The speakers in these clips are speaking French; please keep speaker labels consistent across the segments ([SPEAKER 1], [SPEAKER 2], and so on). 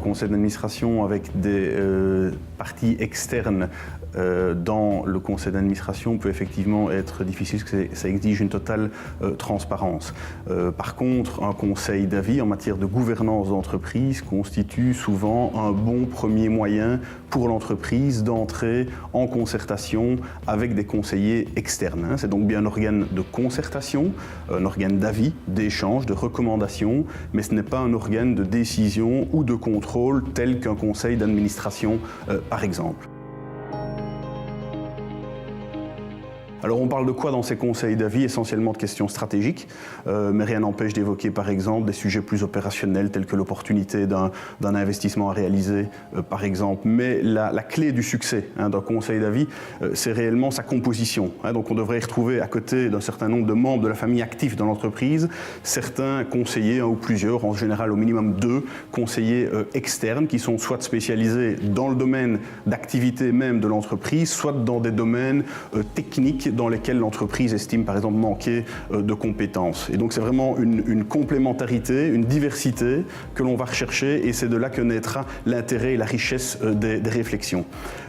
[SPEAKER 1] conseil d'administration avec des parties externes dans le conseil d'administration peut effectivement être difficile parce que ça exige une totale transparence. Par contre, un conseil d'avis en matière de gouvernance d'entreprise constitue souvent un bon premier moyen pour l'entreprise d'entrer en concertation avec des conseillers externes. C'est donc bien un organe de concertation, un organe d'avis, d'échange, de recommandation, mais ce n'est pas un organe de décision ou de contrôle tel qu'un conseil d'administration par exemple. Alors on parle de quoi dans ces conseils d'avis? Essentiellement de questions stratégiques, mais rien n'empêche d'évoquer par exemple des sujets plus opérationnels tels que l'opportunité d'un investissement à réaliser par exemple. Mais la clé du succès d'un conseil d'avis, c'est réellement sa composition. Donc on devrait y retrouver à côté d'un certain nombre de membres de la famille active dans l'entreprise, certains conseillers, un ou plusieurs, en général au minimum 2 conseillers externes qui sont soit spécialisés dans le domaine d'activité même de l'entreprise, soit dans des domaines techniques dans lesquels l'entreprise estime par exemple manquer de compétences. Et donc c'est vraiment une complémentarité, une diversité que l'on va rechercher et c'est de là que naîtra l'intérêt et la richesse des réflexions.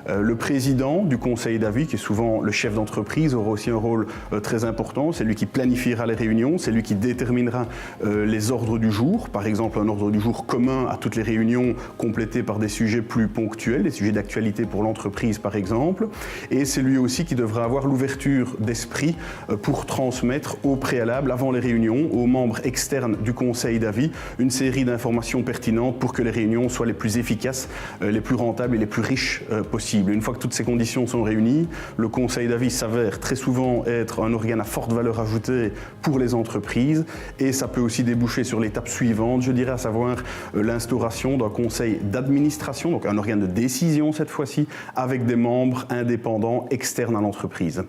[SPEAKER 1] Le président du conseil d'avis, qui est souvent le chef d'entreprise, aura aussi un rôle très important. C'est lui qui planifiera les réunions, c'est lui qui déterminera les ordres du jour, par exemple un ordre du jour commun à toutes les réunions complété par des sujets plus ponctuels, des sujets d'actualité pour l'entreprise par exemple. Et c'est lui aussi qui devra avoir l'ouverture d'esprit pour transmettre au préalable, avant les réunions, aux membres externes du conseil d'avis, une série d'informations pertinentes pour que les réunions soient les plus efficaces, les plus rentables et les plus riches possibles. Une fois que toutes ces conditions sont réunies, le conseil d'avis s'avère très souvent être un organe à forte valeur ajoutée pour les entreprises et ça peut aussi déboucher sur l'étape suivante, je dirais, à savoir l'instauration d'un conseil d'administration, donc un organe de décision cette fois-ci, avec des membres indépendants externes à l'entreprise.